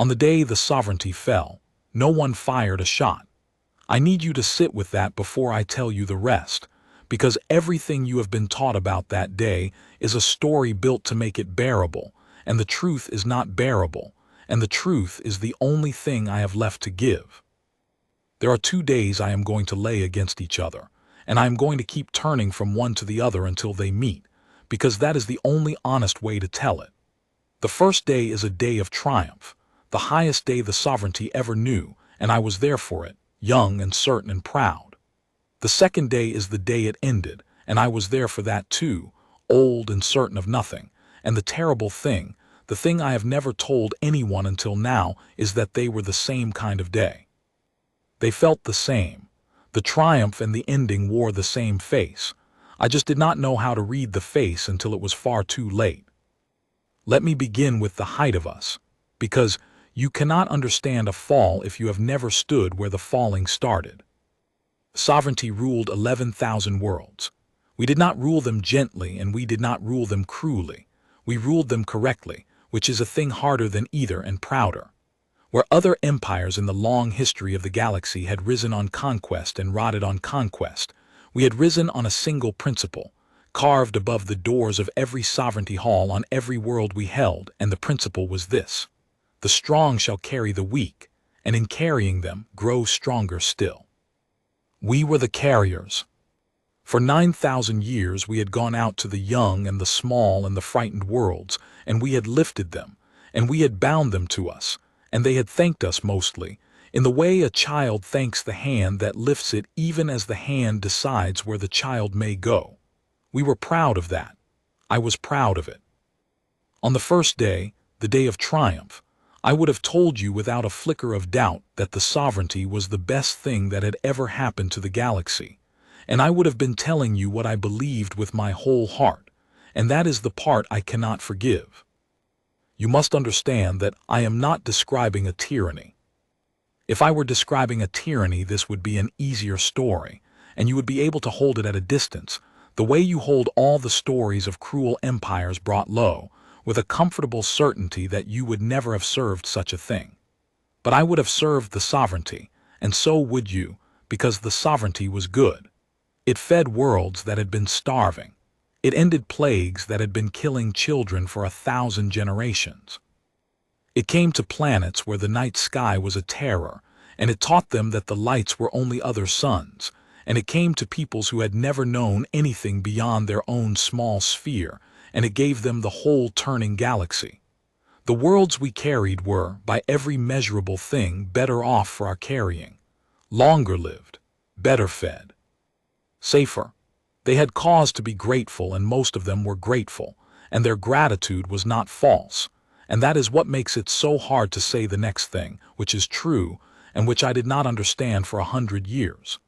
On the day the sovereignty fell, no one fired a shot. I need you to sit with that before I tell you the rest, because everything you have been taught about that day is a story built to make it bearable, and the truth is not bearable, and the truth is the only thing I have left to give. There are 2 days I am going to lay against each other, and I am going to keep turning from one to the other until they meet, because that is the only honest way to tell it. The first day is a day of triumph, the highest day the sovereignty ever knew, and I was there for it, young and certain and proud. The second day is the day it ended, and I was there for that too, old and certain of nothing, and the terrible thing, the thing I have never told anyone until now, is that they were the same kind of day. They felt the same. The triumph and the ending wore the same face. I just did not know how to read the face until it was far too late. Let me begin with the height of us, because you cannot understand a fall if you have never stood where the falling started. Sovereignty ruled 11,000 worlds. We did not rule them gently, and we did not rule them cruelly. We ruled them correctly, which is a thing harder than either and prouder. Where other empires in the long history of the galaxy had risen on conquest and rotted on conquest, we had risen on a single principle, carved above the doors of every sovereignty hall on every world we held, and the principle was this: the strong shall carry the weak, and in carrying them grow stronger still. We were the carriers. For 9,000 years we had gone out to the young and the small and the frightened worlds, and we had lifted them, and we had bound them to us, and they had thanked us mostly, in the way a child thanks the hand that lifts it even as the hand decides where the child may go. We were proud of that. I was proud of it. On the first day, the day of triumph, I would have told you without a flicker of doubt that the sovereignty was the best thing that had ever happened to the galaxy, and I would have been telling you what I believed with my whole heart, and that is the part I cannot forgive. You must understand that I am not describing a tyranny. If I were describing a tyranny, this would be an easier story, and you would be able to hold it at a distance, the way you hold all the stories of cruel empires brought low, with a comfortable certainty that you would never have served such a thing. But I would have served the sovereignty, and so would you, because the sovereignty was good. It fed worlds that had been starving. It ended plagues that had been killing children for 1,000 generations. It came to planets where the night sky was a terror, and it taught them that the lights were only other suns, and it came to peoples who had never known anything beyond their own small sphere, and it gave them the whole turning galaxy. The worlds we carried were, by every measurable thing, better off for our carrying, longer lived, better fed, safer. They had cause to be grateful, and most of them were grateful, and their gratitude was not false, and that is what makes it so hard to say the next thing, which is true, and which I did not understand for 100 years.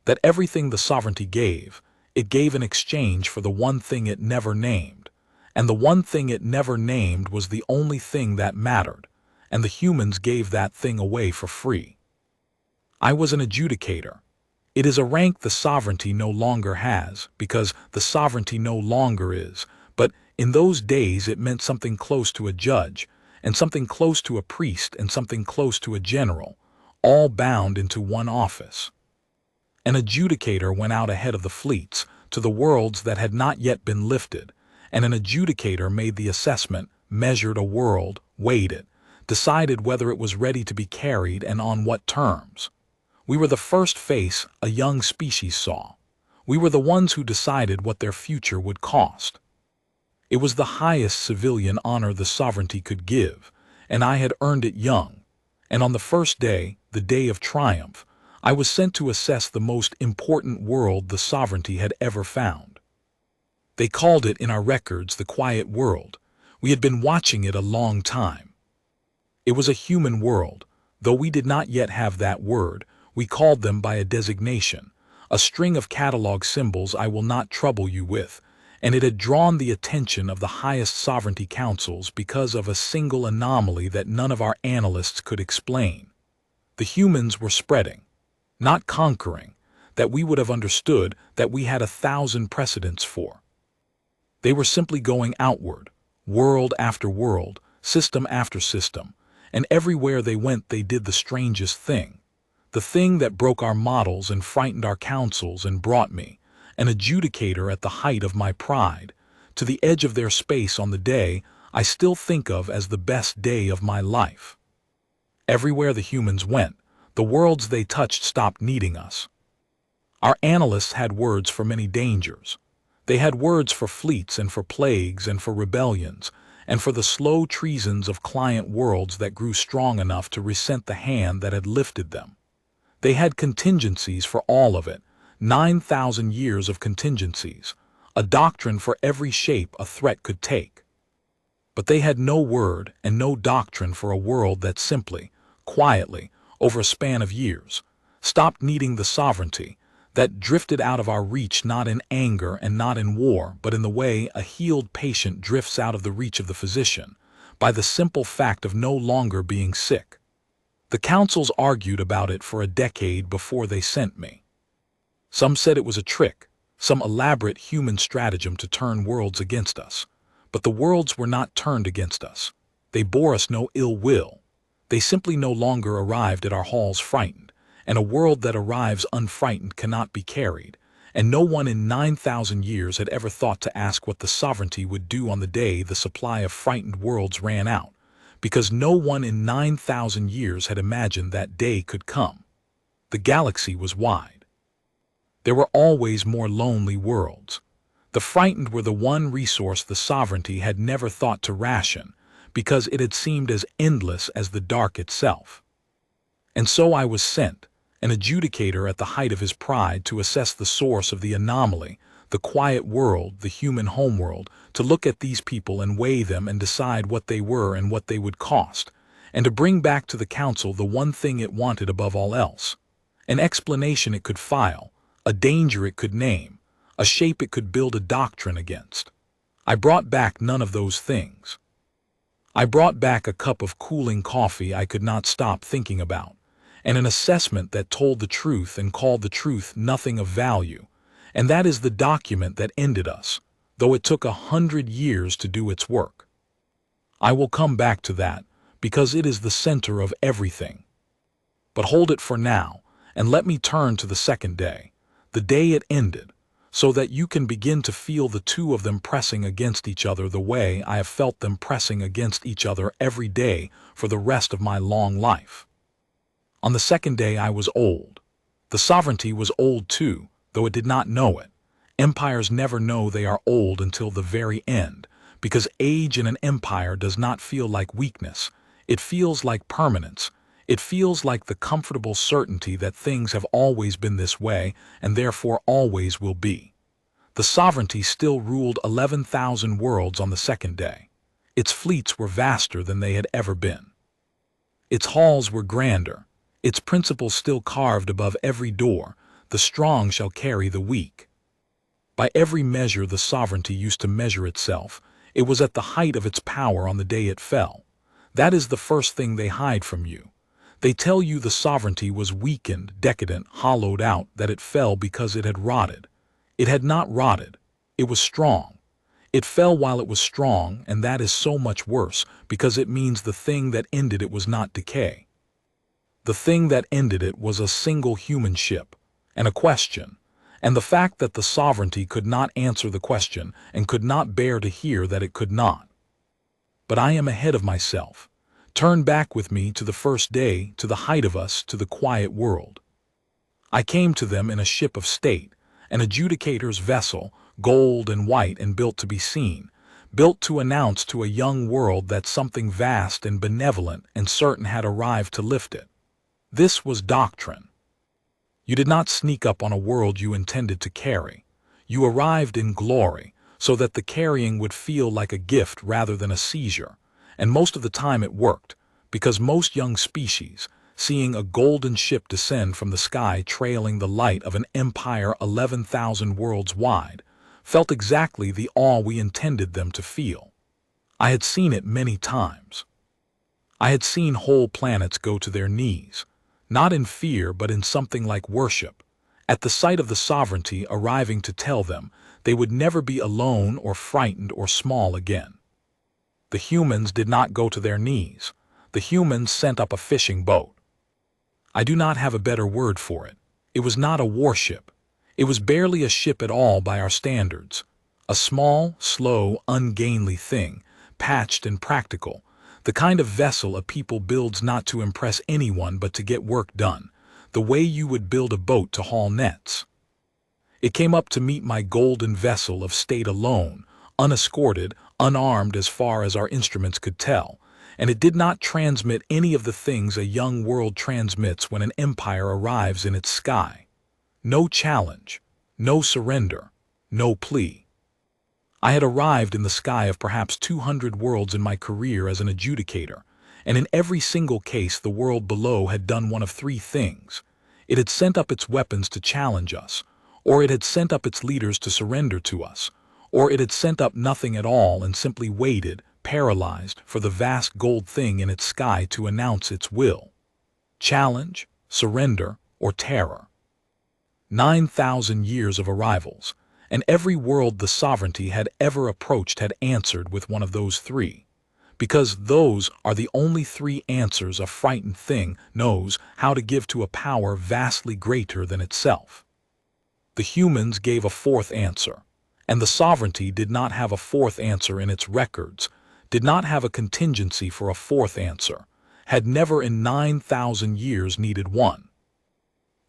That everything the sovereignty gave, it gave in exchange for the one thing it never named, and the one thing it never named was the only thing that mattered, and the humans gave that thing away for free. I was an adjudicator. It is a rank the sovereignty no longer has, because the sovereignty no longer is, but in those days it meant something close to a judge, and something close to a priest, and something close to a general, all bound into one office. An adjudicator went out ahead of the fleets to the worlds that had not yet been lifted, and an adjudicator made the assessment, measured a world, weighed it, decided whether it was ready to be carried and on what terms. We were the first face a young species saw. We were the ones who decided what their future would cost. It was the highest civilian honor the sovereignty could give, and I had earned it young. And on the first day, the day of triumph, I was sent to assess the most important world the sovereignty had ever found. They called it in our records the quiet world. We had been watching it a long time. It was a human world, though we did not yet have that word. We called them by a designation, a string of catalog symbols I will not trouble you with, and it had drawn the attention of the highest sovereignty councils because of a single anomaly that none of our analysts could explain. The humans were spreading, not conquering, that we would have understood that we had 1,000 precedents for. They were simply going outward, world after world, system after system, and everywhere they went they did the strangest thing. The thing that broke our models and frightened our councils and brought me, an adjudicator at the height of my pride, to the edge of their space on the day I still think of as the best day of my life. Everywhere the humans went, the worlds they touched stopped needing us. Our analysts had words for many dangers. They had words for fleets and for plagues and for rebellions, and for the slow treasons of client worlds that grew strong enough to resent the hand that had lifted them. They had contingencies for all of it, 9,000 years of contingencies, a doctrine for every shape a threat could take. But they had no word and no doctrine for a world that simply, quietly, over a span of years, stopped needing the sovereignty, that drifted out of our reach not in anger and not in war, but in the way a healed patient drifts out of the reach of the physician, by the simple fact of no longer being sick. The councils argued about it for a decade before they sent me. Some said it was a trick, some elaborate human stratagem to turn worlds against us. But the worlds were not turned against us. They bore us no ill will. They simply no longer arrived at our halls frightened, and a world that arrives unfrightened cannot be carried, and no one in 9,000 years had ever thought to ask what the sovereignty would do on the day the supply of frightened worlds ran out, because no one in 9,000 years had imagined that day could come. The galaxy was wide. There were always more lonely worlds. The frightened were the one resource the sovereignty had never thought to ration, because it had seemed as endless as the dark itself. And so I was sent, an adjudicator at the height of his pride, to assess the source of the anomaly, the quiet world, the human homeworld, to look at these people and weigh them and decide what they were and what they would cost, and to bring back to the council the one thing it wanted above all else, an explanation it could file, a danger it could name, a shape it could build a doctrine against. I brought back none of those things. I brought back a cup of cooling coffee I could not stop thinking about, and an assessment that told the truth and called the truth nothing of value, and that is the document that ended us, though it took 100 years to do its work. I will come back to that, because it is the center of everything. But hold it for now, and let me turn to the second day, the day it ended, so that you can begin to feel the two of them pressing against each other the way I have felt them pressing against each other every day for the rest of my long life. On the second day I was old. The sovereignty was old too, though it did not know it. Empires never know they are old until the very end, because age in an empire does not feel like weakness. It feels like permanence. It feels like the comfortable certainty that things have always been this way and therefore always will be. The sovereignty still ruled 11,000 worlds on the second day. Its fleets were vaster than they had ever been. Its halls were grander. Its principles still carved above every door, the strong shall carry the weak. By every measure the sovereignty used to measure itself, it was at the height of its power on the day it fell. That is the first thing they hide from you. They tell you the sovereignty was weakened, decadent, hollowed out, that it fell because it had rotted. It had not rotted. It was strong. It fell while it was strong, and that is so much worse, because it means the thing that ended it was not decay. The thing that ended it was a single human ship, and a question, and the fact that the sovereignty could not answer the question and could not bear to hear that it could not. But I am ahead of myself. Turn back with me to the first day, to the height of us, to the quiet world. I came to them in a ship of state, an adjudicator's vessel, gold and white and built to be seen, built to announce to a young world that something vast and benevolent and certain had arrived to lift it. This was doctrine. You did not sneak up on a world you intended to carry. You arrived in glory, so that the carrying would feel like a gift rather than a seizure, and most of the time it worked, because most young species, seeing a golden ship descend from the sky trailing the light of an empire 11,000 worlds wide, felt exactly the awe we intended them to feel. I had seen it many times. I had seen whole planets go to their knees, not in fear but in something like worship, at the sight of the sovereignty arriving to tell them they would never be alone or frightened or small again. The humans did not go to their knees. The humans sent up a fishing boat. I do not have a better word for it. It was not a warship. It was barely a ship at all by our standards. A small, slow, ungainly thing, patched and practical, the kind of vessel a people builds not to impress anyone but to get work done, the way you would build a boat to haul nets. It came up to meet my golden vessel of state alone, unescorted, unarmed as far as our instruments could tell, and it did not transmit any of the things a young world transmits when an empire arrives in its sky. No challenge, no surrender, no plea. I had arrived in the sky of perhaps 200 worlds in my career as an adjudicator, and in every single case the world below had done one of three things. It had sent up its weapons to challenge us, or it had sent up its leaders to surrender to us, or it had sent up nothing at all and simply waited, paralyzed, for the vast gold thing in its sky to announce its will. Challenge, surrender, or terror. 9,000 years of arrivals, and every world the sovereignty had ever approached had answered with one of those three, because those are the only three answers a frightened thing knows how to give to a power vastly greater than itself. The humans gave a fourth answer, and the sovereignty did not have a fourth answer in its records, did not have a contingency for a fourth answer, had never in 9,000 years needed one.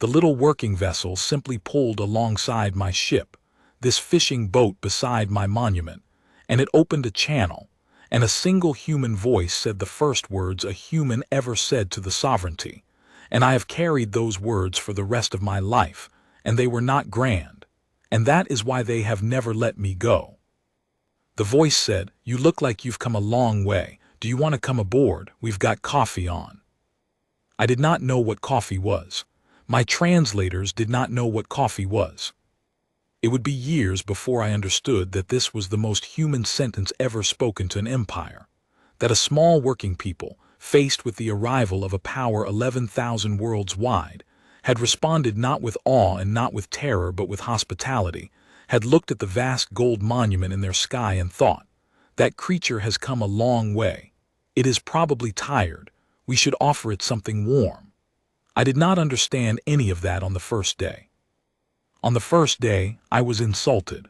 The little working vessel simply pulled alongside my ship, this fishing boat beside my monument, and it opened a channel, and a single human voice said the first words a human ever said to the sovereignty, and I have carried those words for the rest of my life, and they were not grand, and that is why they have never let me go. The voice said, "You look like you've come a long way. Do you want to come aboard? We've got coffee on." I did not know what coffee was. My translators did not know what coffee was. It would be years before I understood that this was the most human sentence ever spoken to an empire, that a small working people, faced with the arrival of a power 11,000 worlds wide, had responded not with awe and not with terror but with hospitality, had looked at the vast gold monument in their sky and thought, "That creature has come a long way. It is probably tired. We should offer it something warm." I did not understand any of that on the first day. On the first day, I was insulted.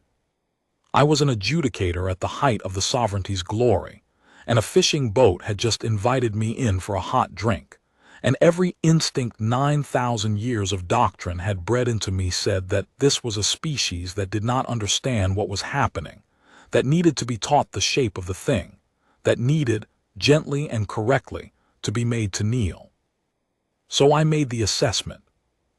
I was an adjudicator at the height of the sovereignty's glory, and a fishing boat had just invited me in for a hot drink, and every instinct 9,000 years of doctrine had bred into me said that this was a species that did not understand what was happening, that needed to be taught the shape of the thing, that needed, gently and correctly, to be made to kneel. So I made the assessment.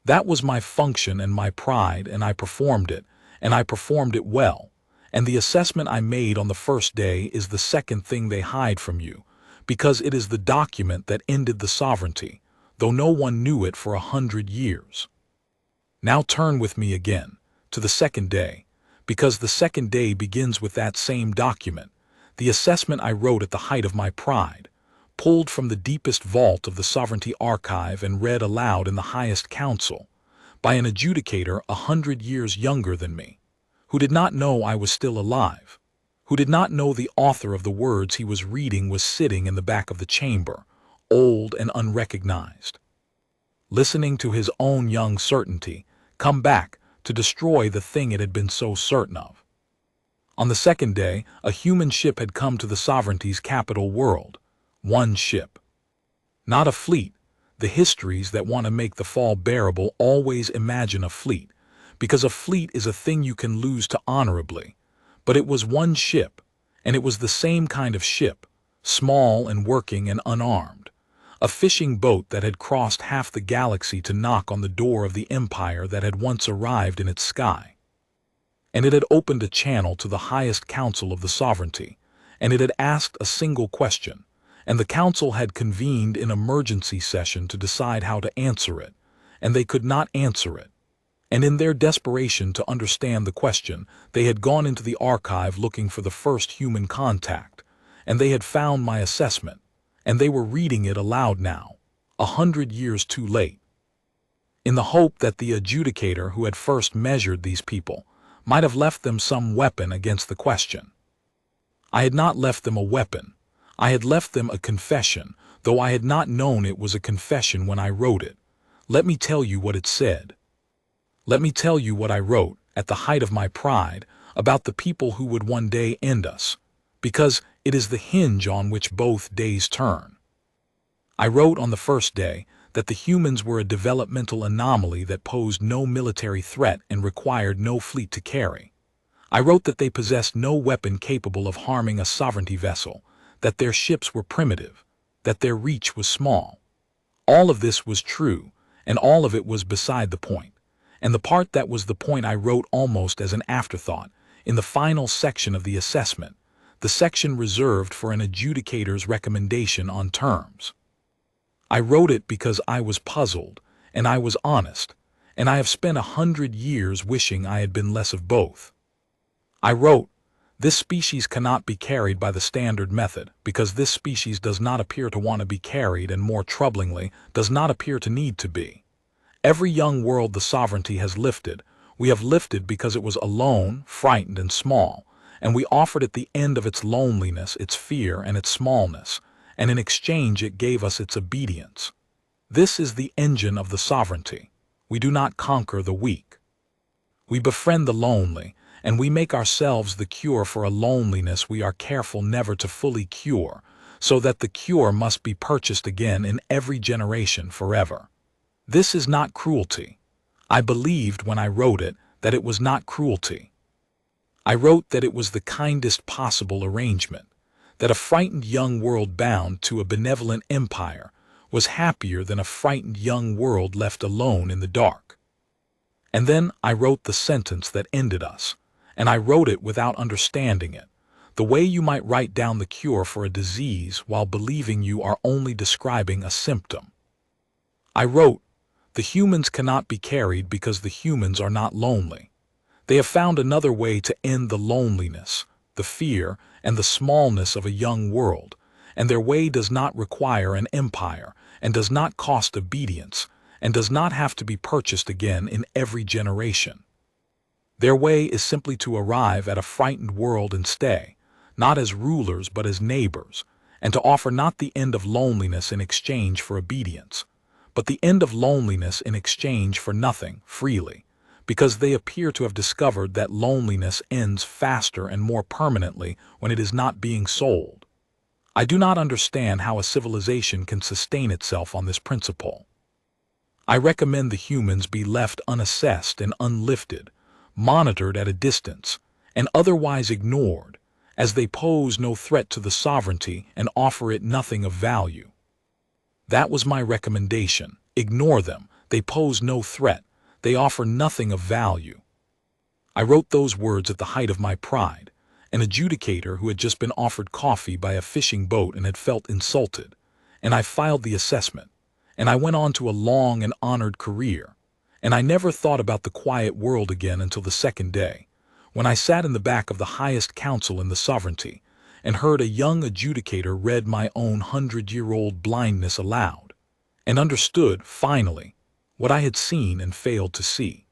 That was my function and my pride, and I performed it, and I performed it well. And the assessment I made on the first day is the second thing they hide from you, because it is the document that ended the sovereignty, though no one knew it for 100 years. Now turn with me again, to the second day, because the second day begins with that same document, the assessment I wrote at the height of my pride, pulled from the deepest vault of the sovereignty archive and read aloud in the highest council, by an adjudicator 100 years younger than me, who did not know I was still alive, who did not know the author of the words he was reading was sitting in the back of the chamber, old and unrecognized, listening to his own young certainty come back to destroy the thing it had been so certain of. On the second day, a human ship had come to the sovereignty's capital world. One ship. Not a fleet. The histories that want to make the fall bearable always imagine a fleet, because a fleet is a thing you can lose to honorably. But it was one ship, and it was the same kind of ship, small and working and unarmed. A fishing boat that had crossed half the galaxy to knock on the door of the empire that had once arrived in its sky. And it had opened a channel to the highest council of the sovereignty, and it had asked a single question, and the council had convened in emergency session to decide how to answer it, and they could not answer it. And in their desperation to understand the question, they had gone into the archive looking for the first human contact, and they had found my assessment, and they were reading it aloud now, 100 years too late, in the hope that the adjudicator who had first measured these people might have left them some weapon against the question. I had not left them a weapon. I had left them a confession, though I had not known it was a confession when I wrote it. Let me tell you what it said. Let me tell you what I wrote, at the height of my pride, about the people who would one day end us, because it is the hinge on which both days turn. I wrote on the first day that the humans were a developmental anomaly that posed no military threat and required no fleet to carry. I wrote that they possessed no weapon capable of harming a sovereignty vessel, that their ships were primitive, that their reach was small. All of this was true, and all of it was beside the point. And the part that was the point I wrote almost as an afterthought, in the final section of the assessment, the section reserved for an adjudicator's recommendation on terms. I wrote it because I was puzzled, and I was honest, and I have spent 100 years wishing I had been less of both. I wrote, this species cannot be carried by the standard method, because this species does not appear to want to be carried and, more troublingly, does not appear to need to be. Every young world the sovereignty has lifted, we have lifted because it was alone, frightened, and small, and we offered at the end of its loneliness, its fear, and its smallness, and in exchange it gave us its obedience. This is the engine of the sovereignty. We do not conquer the weak. We befriend the lonely, and we make ourselves the cure for a loneliness we are careful never to fully cure, so that the cure must be purchased again in every generation forever. This is not cruelty. I believed when I wrote it that it was not cruelty. I wrote that it was the kindest possible arrangement, that a frightened young world bound to a benevolent empire was happier than a frightened young world left alone in the dark. And then I wrote the sentence that ended us, and I wrote it without understanding it, the way you might write down the cure for a disease while believing you are only describing a symptom. I wrote, the humans cannot be carried because the humans are not lonely. They have found another way to end the loneliness, the fear, and the smallness of a young world, and their way does not require an empire, and does not cost obedience, and does not have to be purchased again in every generation. Their way is simply to arrive at a frightened world and stay, not as rulers but as neighbors, and to offer not the end of loneliness in exchange for obedience, but the end of loneliness in exchange for nothing, freely, because they appear to have discovered that loneliness ends faster and more permanently when it is not being sold. I do not understand how a civilization can sustain itself on this principle. I recommend the humans be left unassessed and unlifted, monitored at a distance, and otherwise ignored, as they pose no threat to the sovereignty and offer it nothing of value. That was my recommendation. Ignore them. They pose no threat. They offer nothing of value. I wrote those words at the height of my pride, an adjudicator who had just been offered coffee by a fishing boat and had felt insulted, and I filed the assessment, and I went on to a long and honored career, and I never thought about the quiet world again until the second day, when I sat in the back of the highest council in the sovereignty, and heard a young adjudicator read my own 100-year-old blindness aloud, and understood, finally, what I had seen and failed to see.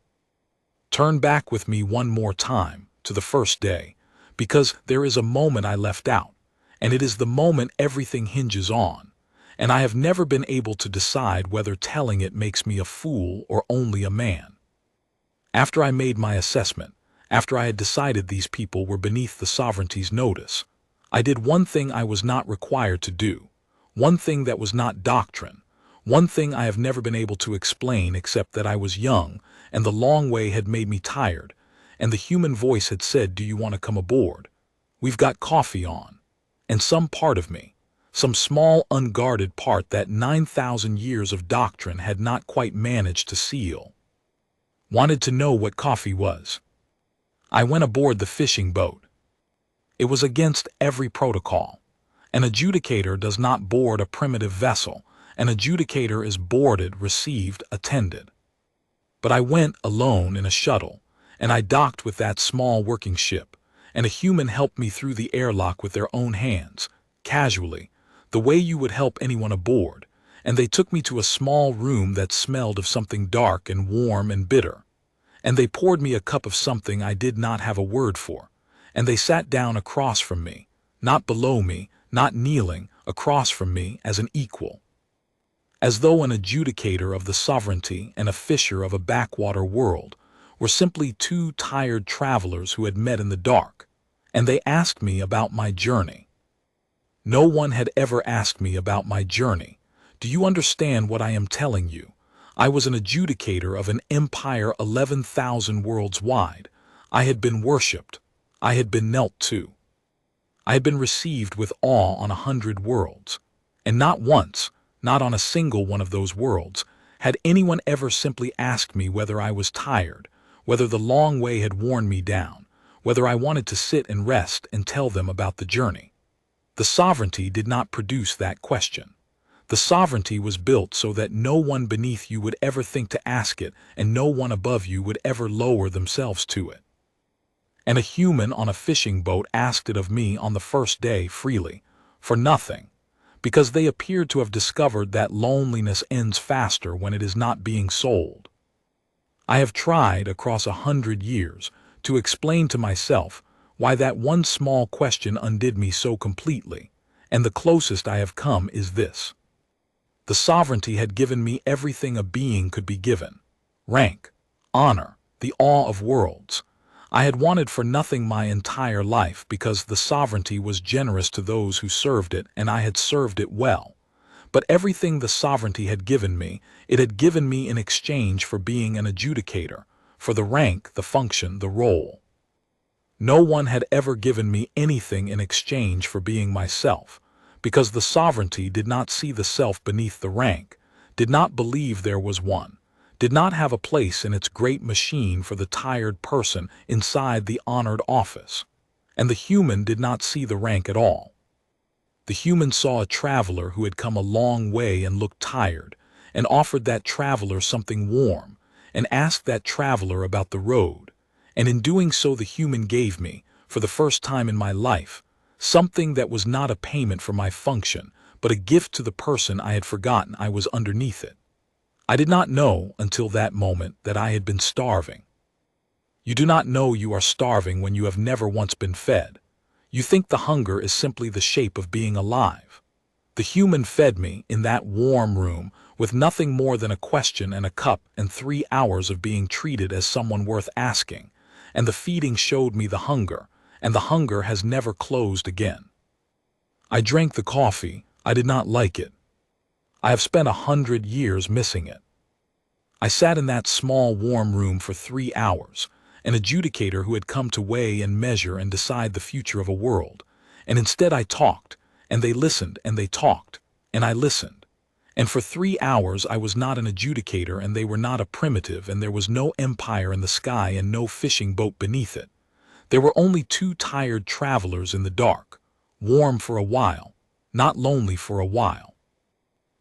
Turn back with me one more time, to the first day, because there is a moment I left out, and it is the moment everything hinges on, and I have never been able to decide whether telling it makes me a fool or only a man. After I made my assessment, after I had decided these people were beneath the sovereignty's notice, I did one thing I was not required to do, one thing that was not doctrine, one thing I have never been able to explain except that I was young, and the long way had made me tired, and the human voice had said, "Do you want to come aboard? We've got coffee on." And some part of me, some small unguarded part that 9,000 years of doctrine had not quite managed to seal, wanted to know what coffee was. I went aboard the fishing boat. It was against every protocol. An adjudicator does not board a primitive vessel. An adjudicator is boarded, received, attended. But I went alone in a shuttle, and I docked with that small working ship, and a human helped me through the airlock with their own hands, casually, the way you would help anyone aboard, and they took me to a small room that smelled of something dark and warm and bitter, and they poured me a cup of something I did not have a word for, and they sat down across from me, not below me, not kneeling, across from me as an equal. As though an adjudicator of the sovereignty and a fisher of a backwater world were simply two tired travelers who had met in the dark, and they asked me about my journey. No one had ever asked me about my journey. Do you understand what I am telling you? I was an adjudicator of an empire 11,000 worlds wide. I had been worshipped. I had been knelt to. I had been received with awe on 100 worlds. And not once, not on a single one of those worlds, had anyone ever simply asked me whether I was tired, whether the long way had worn me down, whether I wanted to sit and rest and tell them about the journey. The sovereignty did not produce that question. The sovereignty was built so that no one beneath you would ever think to ask it, and no one above you would ever lower themselves to it. And a human on a fishing boat asked it of me on the first day freely, for nothing, because they appeared to have discovered that loneliness ends faster when it is not being sold. I have tried across 100 years to explain to myself why that one small question undid me so completely, and the closest I have come is this. The sovereignty had given me everything a being could be given: rank, honor, the awe of worlds. I had wanted for nothing my entire life because the sovereignty was generous to those who served it, and I had served it well. But everything the sovereignty had given me, it had given me in exchange for being an adjudicator, for the rank, the function, the role. No one had ever given me anything in exchange for being myself, because the sovereignty did not see the self beneath the rank, did not believe there was one, did not have a place in its great machine for the tired person inside the honored office, and the human did not see the rank at all. The human saw a traveler who had come a long way and looked tired, and offered that traveler something warm, and asked that traveler about the road, and in doing so the human gave me, for the first time in my life, something that was not a payment for my function, but a gift to the person I had forgotten I was underneath it. I did not know until that moment that I had been starving. You do not know you are starving when you have never once been fed. You think the hunger is simply the shape of being alive. The human fed me in that warm room with nothing more than a question and a cup and 3 hours of being treated as someone worth asking, and the feeding showed me the hunger, and the hunger has never closed again. I drank the coffee. I did not like it. I have spent 100 years missing it. I sat in that small warm room for 3 hours, an adjudicator who had come to weigh and measure and decide the future of a world, and instead I talked, and they listened, and they talked, and I listened. And for 3 hours I was not an adjudicator, and they were not a primitive, and there was no empire in the sky and no fishing boat beneath it. There were only two tired travelers in the dark, warm for a while, not lonely for a while.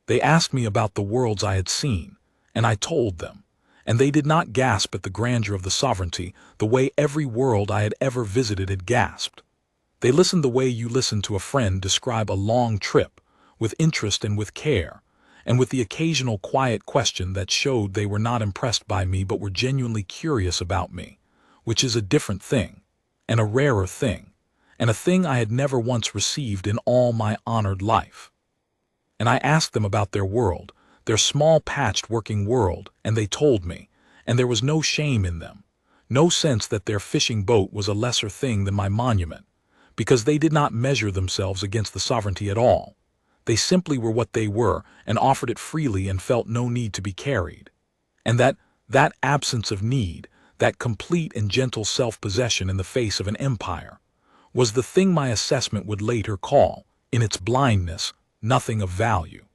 They asked me about the worlds I had seen, and I told them, and they did not gasp at the grandeur of the sovereignty the way every world I had ever visited had gasped. They listened the way you listen to a friend describe a long trip, with interest and with care, and with the occasional quiet question that showed they were not impressed by me but were genuinely curious about me, which is a different thing, and a rarer thing, and a thing I had never once received in all my honored life. And I asked them about their world, their small patched working world, and they told me, and there was no shame in them, no sense that their fishing boat was a lesser thing than my monument, because they did not measure themselves against the sovereignty at all. They simply were what they were and offered it freely and felt no need to be carried. And that absence of need, that complete and gentle self-possession in the face of an empire, was the thing my assessment would later call, in its blindness, nothing of value.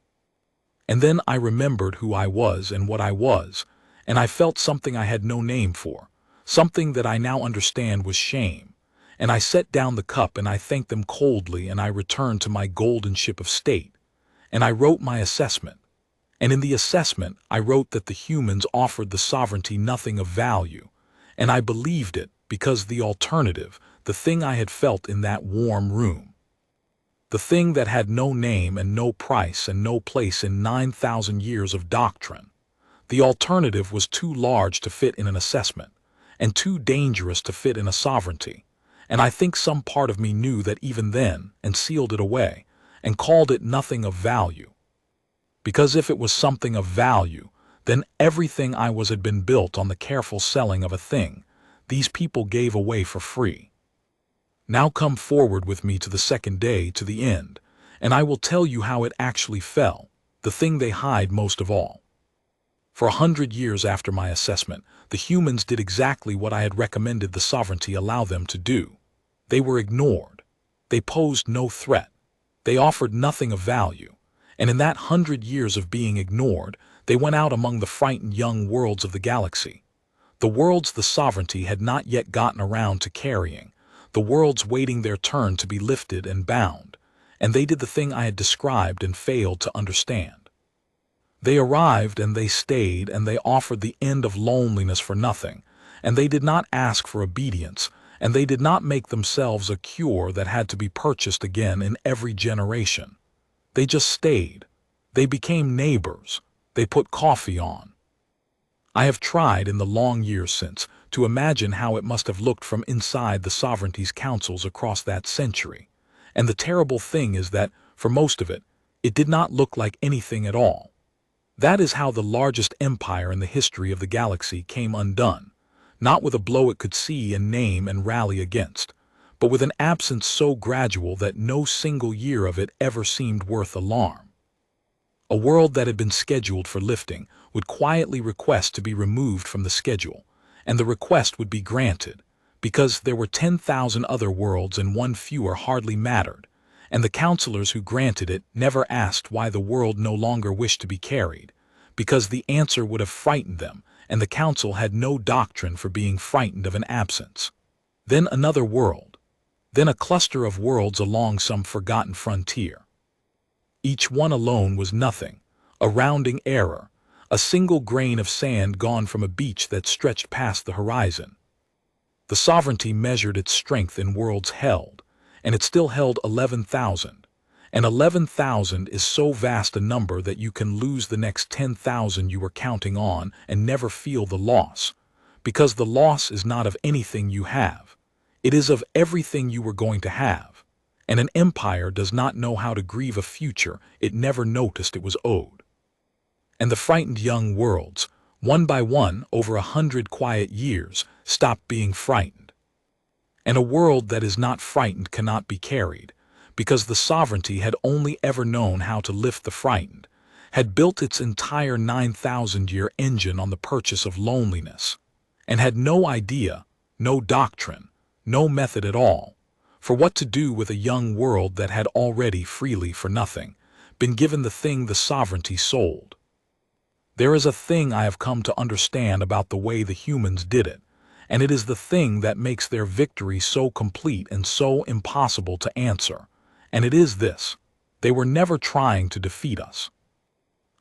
And then I remembered who I was and what I was, and I felt something I had no name for, something that I now understand was shame. And I set down the cup and I thanked them coldly, and I returned to my golden ship of state. And I wrote my assessment. And in the assessment I wrote that the humans offered the sovereignty nothing of value, and I believed it because the alternative, the thing I had felt in that warm room, the thing that had no name and no price and no place in 9,000 years of doctrine, the alternative was too large to fit in an assessment, and too dangerous to fit in a sovereignty. And I think some part of me knew that even then, and sealed it away, and called it nothing of value. Because if it was something of value, then everything I was had been built on the careful selling of a thing these people gave away for free. Now come forward with me to the second day, to the end, and I will tell you how it actually fell, the thing they hide most of all. For 100 years after my assessment, the humans did exactly what I had recommended the sovereignty allow them to do. They were ignored. They posed no threat. They offered nothing of value. And in that 100 years of being ignored, they went out among the frightened young worlds of the galaxy. The worlds the sovereignty had not yet gotten around to carrying, the worlds waiting their turn to be lifted and bound, and they did the thing I had described and failed to understand. They arrived and they stayed and they offered the end of loneliness for nothing, and they did not ask for obedience, and they did not make themselves a cure that had to be purchased again in every generation. They just stayed. They became neighbors. They put coffee on. I have tried in the long years since to imagine how it must have looked from inside the sovereignty's councils across that century, and the terrible thing is that, for most of it, it did not look like anything at all. That is how the largest empire in the history of the galaxy came undone, not with a blow it could see and name and rally against, but with an absence so gradual that no single year of it ever seemed worth alarm. A world that had been scheduled for lifting would quietly request to be removed from the schedule, and the request would be granted, because there were 10,000 other worlds and one fewer hardly mattered, and the counselors who granted it never asked why the world no longer wished to be carried, because the answer would have frightened them, and the council had no doctrine for being frightened of an absence. Then another world. Then a cluster of worlds along some forgotten frontier. Each one alone was nothing, a rounding error, a single grain of sand gone from a beach that stretched past the horizon. The sovereignty measured its strength in worlds held, and it still held 11,000. And 11,000 is so vast a number that you can lose the next 10,000 you were counting on and never feel the loss, because the loss is not of anything you have. It is of everything you were going to have. And an empire does not know how to grieve a future it never noticed it was owed. And the frightened young worlds, one by one over 100 quiet years, stopped being frightened. And a world that is not frightened cannot be carried, because the sovereignty had only ever known how to lift the frightened, had built its entire 9,000-year engine on the purchase of loneliness, and had no idea, no doctrine, no method at all, for what to do with a young world that had already freely for nothing been given the thing the sovereignty sold. There is a thing I have come to understand about the way the humans did it, and it is the thing that makes their victory so complete and so impossible to answer, and it is this: they were never trying to defeat us.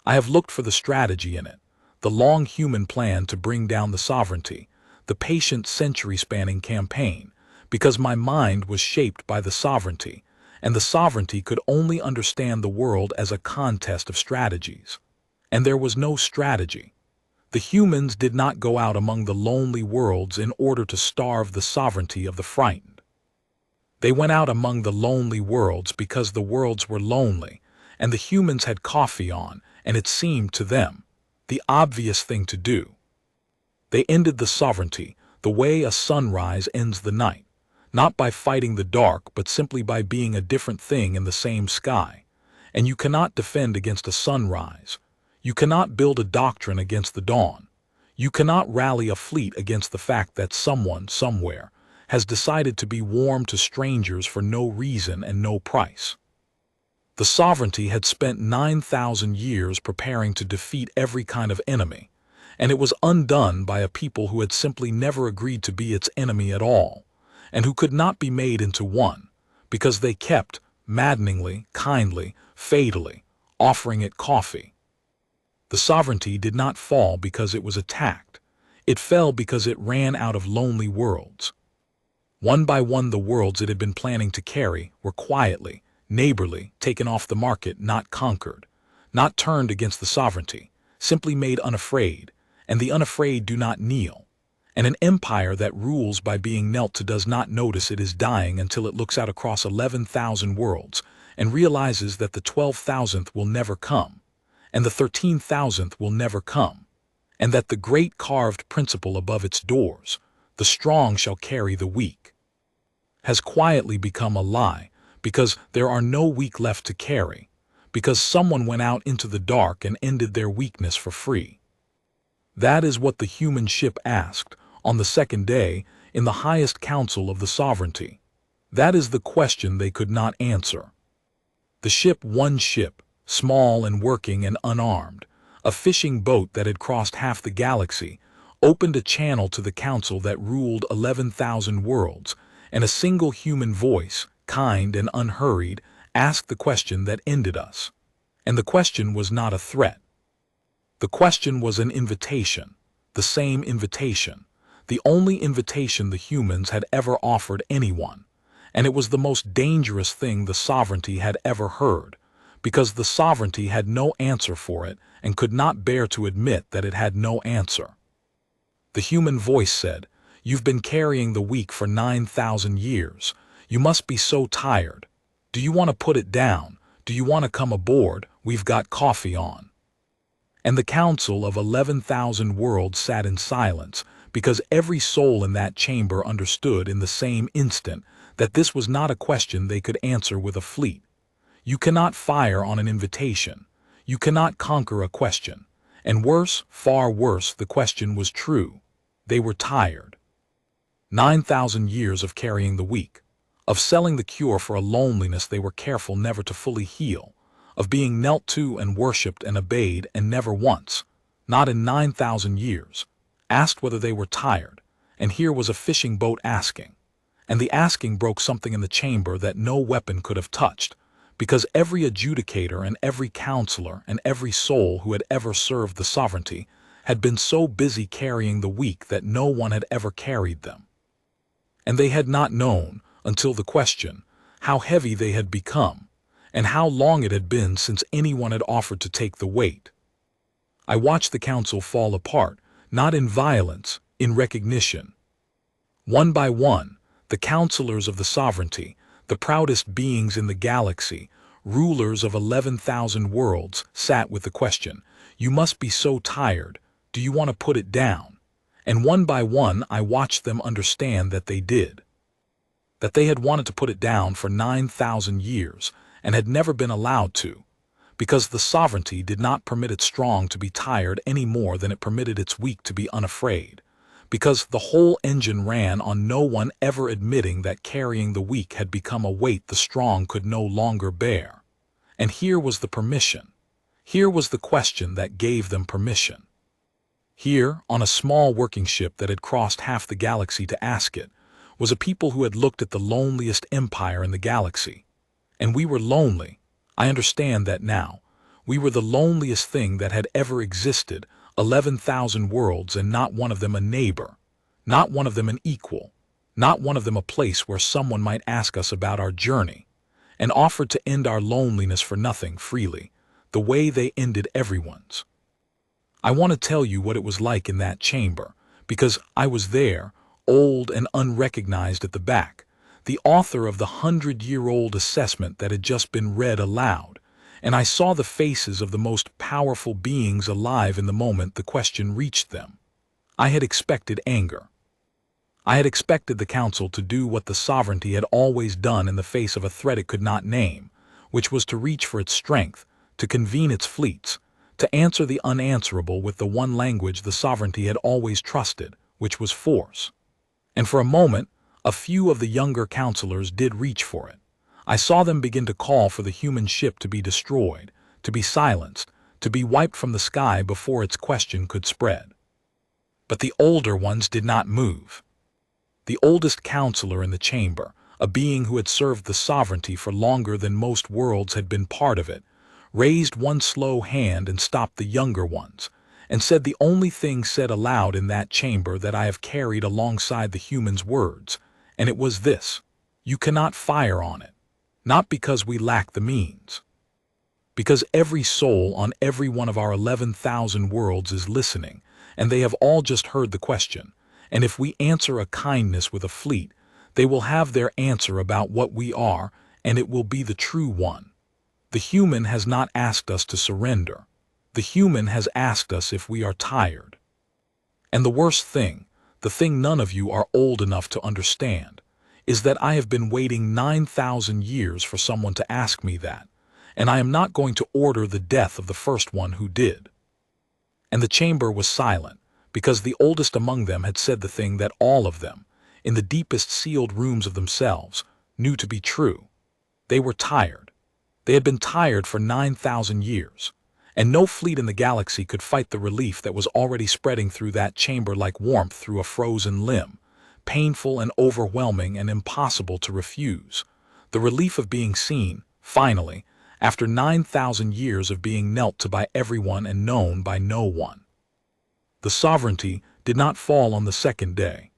I have looked for the strategy in it, the long human plan to bring down the sovereignty, the patient century-spanning campaign, because my mind was shaped by the sovereignty, and the sovereignty could only understand the world as a contest of strategies. And there was no strategy. The humans did not go out among the lonely worlds in order to starve the sovereignty of the frightened. They went out among the lonely worlds because the worlds were lonely, and the humans had coffee on, and it seemed to them the obvious thing to do. They ended the sovereignty the way a sunrise ends the night, not by fighting the dark, but simply by being a different thing in the same sky. And you cannot defend against a sunrise. You cannot build a doctrine against the dawn. You cannot rally a fleet against the fact that someone, somewhere, has decided to be warm to strangers for no reason and no price. The sovereignty had spent 9,000 years preparing to defeat every kind of enemy, and it was undone by a people who had simply never agreed to be its enemy at all, and who could not be made into one, because they kept, maddeningly, kindly, fatally, offering it coffee. The sovereignty did not fall because it was attacked. It fell because it ran out of lonely worlds. One by one the worlds it had been planning to carry were quietly, neighborly, taken off the market, not conquered, not turned against the sovereignty, simply made unafraid, and the unafraid do not kneel. And an empire that rules by being knelt to does not notice it is dying until it looks out across 11,000 worlds and realizes that the 12,000th will never come, and the 13,000th will never come, and that the great carved principle above its doors, the strong shall carry the weak, has quietly become a lie, because there are no weak left to carry, because someone went out into the dark and ended their weakness for free. That is what the human ship asked on the second day in the highest council of the sovereignty. That is the question they could not answer. The ship, one ship, small and working and unarmed, a fishing boat that had crossed half the galaxy, opened a channel to the council that ruled 11,000 worlds, and a single human voice, kind and unhurried, asked the question that ended us. And the question was not a threat. The question was an invitation, the same invitation, the only invitation the humans had ever offered anyone, and it was the most dangerous thing the sovereignty had ever heard, because the sovereignty had no answer for it and could not bear to admit that it had no answer. The human voice said, "You've been carrying the weak for 9,000 years. You must be so tired. Do you want to put it down? Do you want to come aboard? We've got coffee on." And the council of 11,000 worlds sat in silence, because every soul in that chamber understood in the same instant that this was not a question they could answer with a fleet. You cannot fire on an invitation. You cannot conquer a question. And worse, far worse, the question was true. They were tired. 9,000 years of carrying the weak, of selling the cure for a loneliness they were careful never to fully heal, of being knelt to and worshipped and obeyed and never once, not in 9,000 years, asked whether they were tired, and here was a fishing boat asking. And the asking broke something in the chamber that no weapon could have touched, because every adjudicator and every counselor and every soul who had ever served the sovereignty had been so busy carrying the weak that no one had ever carried them. And they had not known, until the question, how heavy they had become, and how long it had been since anyone had offered to take the weight. I watched the council fall apart, not in violence, in recognition. One by one, the counselors of the sovereignty, the proudest beings in the galaxy, rulers of 11,000 worlds, sat with the question, "You must be so tired. Do you want to put it down?" And one by one I watched them understand that they did. That they had wanted to put it down for 9,000 years and had never been allowed to, because the sovereignty did not permit its strong to be tired any more than it permitted its weak to be unafraid, because the whole engine ran on no one ever admitting that carrying the weak had become a weight the strong could no longer bear. And here was the permission. Here was the question that gave them permission. Here, on a small working ship that had crossed half the galaxy to ask it, was a people who had looked at the loneliest empire in the galaxy. And we were lonely. I understand that now. We were the loneliest thing that had ever existed, 11,000 worlds, and not one of them a neighbor, not one of them an equal, not one of them a place where someone might ask us about our journey, and offered to end our loneliness for nothing freely, the way they ended everyone's. I want to tell you what it was like in that chamber, because I was there, old and unrecognized at the back, the author of the 100-year-old assessment that had just been read aloud, and I saw the faces of the most powerful beings alive in the moment the question reached them. I had expected anger. I had expected the council to do what the sovereignty had always done in the face of a threat it could not name, which was to reach for its strength, to convene its fleets, to answer the unanswerable with the one language the sovereignty had always trusted, which was force. And for a moment, a few of the younger counselors did reach for it. I saw them begin to call for the human ship to be destroyed, to be silenced, to be wiped from the sky before its question could spread. But the older ones did not move. The oldest counselor in the chamber, a being who had served the sovereignty for longer than most worlds had been part of it, raised one slow hand and stopped the younger ones, and said the only thing said aloud in that chamber that I have carried alongside the human's words, and it was this: "You cannot fire on it, not because we lack the means. Because every soul on every one of our 11,000 worlds is listening, and they have all just heard the question, and if we answer a kindness with a fleet, they will have their answer about what we are, and it will be the true one. The human has not asked us to surrender. The human has asked us if we are tired. And the worst thing, the thing none of you are old enough to understand, is that I have been waiting 9,000 years for someone to ask me that, and I am not going to order the death of the first one who did. And the chamber was silent, because the oldest among them had said the thing that all of them, in the deepest sealed rooms of themselves, knew to be true. They were tired. They had been tired for 9,000 years, and no fleet in the galaxy could fight the relief that was already spreading through that chamber like warmth through a frozen limb, painful and overwhelming and impossible to refuse. The relief of being seen, finally, after 9,000 years of being knelt to by everyone and known by no one. The sovereignty did not fall on the second day.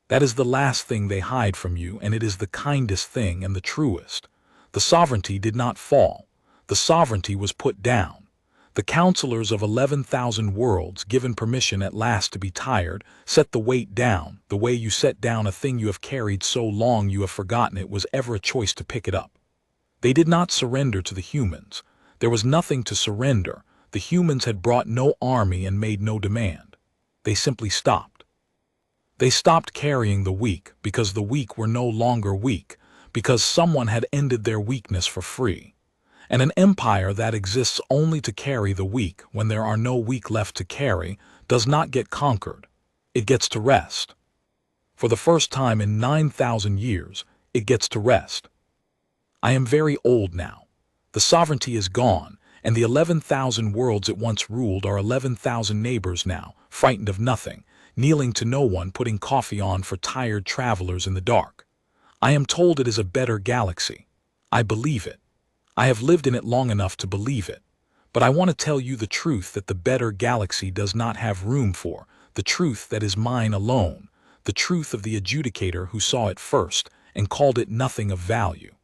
That is the last thing they hide from you, and it is the kindest thing and the truest. The sovereignty did not fall. The sovereignty was put down. The counselors of 11,000 worlds, given permission at last to be tired, set the weight down, the way you set down a thing you have carried so long you have forgotten it was ever a choice to pick it up. They did not surrender to the humans. There was nothing to surrender. The humans had brought no army and made no demand. They simply stopped. They stopped carrying the weak because the weak were no longer weak, because someone had ended their weakness for free. And an empire that exists only to carry the weak when there are no weak left to carry does not get conquered. It gets to rest. For the first time in 9,000 years, it gets to rest. I am very old now. The sovereignty is gone, and the 11,000 worlds it once ruled are 11,000 neighbors now, frightened of nothing, kneeling to no one, putting coffee on for tired travelers in the dark. I am told it is a better galaxy. I believe it. I have lived in it long enough to believe it. But I want to tell you the truth that the better galaxy does not have room for, the truth that is mine alone, the truth of the Adjudicator who saw it first and called it nothing of value.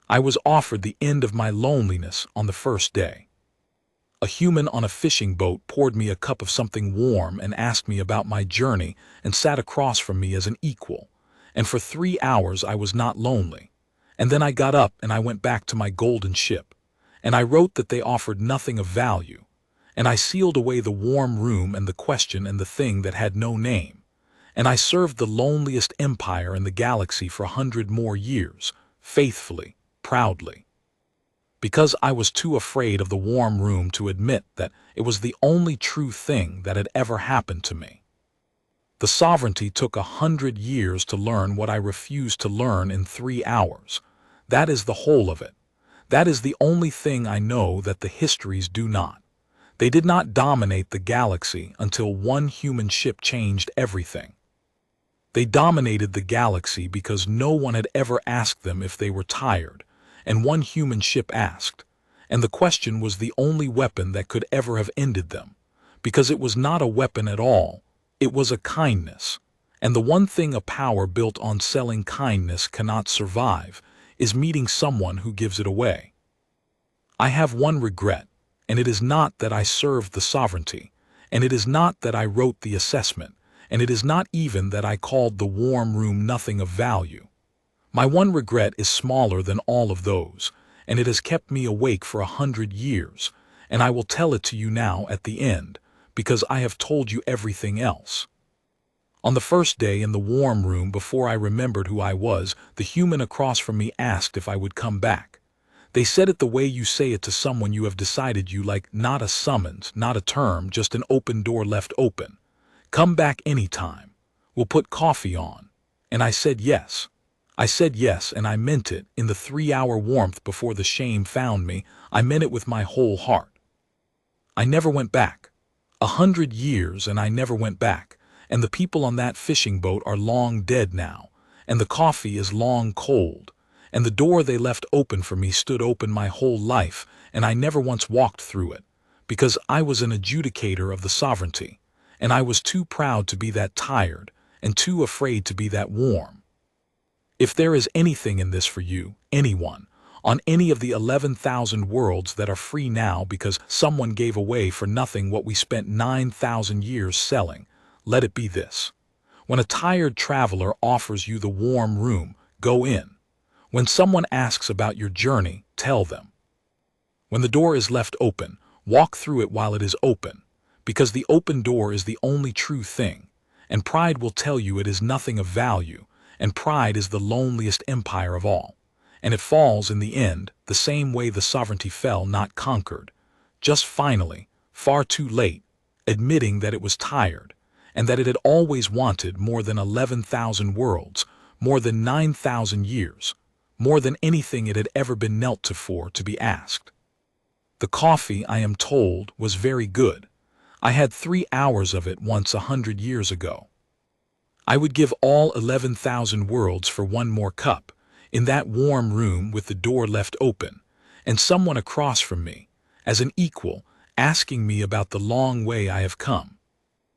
I was offered the end of my loneliness on the first day. A human on a fishing boat poured me a cup of something warm and asked me about my journey and sat across from me as an equal. And for 3 hours I was not lonely. And then I got up and I went back to my golden ship. And I wrote that they offered nothing of value. And I sealed away the warm room and the question and the thing that had no name. And I served the loneliest empire in the galaxy for 100 more years, faithfully, proudly. Because I was too afraid of the warm room to admit that it was the only true thing that had ever happened to me. The sovereignty took 100 years to learn what I refused to learn in 3 hours. That is the whole of it. That is the only thing I know that the histories do not. They did not dominate the galaxy until one human ship changed everything. They dominated the galaxy because no one had ever asked them if they were tired, and one human ship asked, and the question was the only weapon that could ever have ended them, because it was not a weapon at all, it was a kindness, and the one thing a power built on selling kindness cannot survive is meeting someone who gives it away. I have one regret, and it is not that I served the sovereignty, and it is not that I wrote the assessment, and it is not even that I called the warm room nothing of value. My one regret is smaller than all of those, and it has kept me awake for 100 years, and I will tell it to you now at the end, because I have told you everything else. On the first day in the warm room, before I remembered who I was, the human across from me asked if I would come back. They said it the way you say it to someone you have decided you like, not a summons, not a term, just an open door left open. Come back anytime. We'll put coffee on. And I said yes. I said yes, and I meant it. In the 3-hour warmth before the shame found me, I meant it with my whole heart. I never went back. 100 years and I never went back, and the people on that fishing boat are long dead now, and the coffee is long cold, and the door they left open for me stood open my whole life, and I never once walked through it, because I was an adjudicator of the sovereignty, and I was too proud to be that tired, and too afraid to be that warm. If there is anything in this for you, anyone, on any of the 11,000 worlds that are free now because someone gave away for nothing what we spent 9,000 years selling, let it be this. When a tired traveler offers you the warm room, go in. When someone asks about your journey, tell them. When the door is left open, walk through it while it is open, because the open door is the only true thing, and pride will tell you it is nothing of value, and pride is the loneliest empire of all, and it falls in the end the same way the sovereignty fell, not conquered, just finally, far too late, admitting that it was tired, and that it had always wanted more than 11,000 worlds, more than 9,000 years, more than anything it had ever been knelt to be asked. The coffee, I am told, was very good. I had 3 hours of it once 100 years ago. I would give all 11,000 worlds for one more cup, in that warm room with the door left open, and someone across from me, as an equal, asking me about the long way I have come,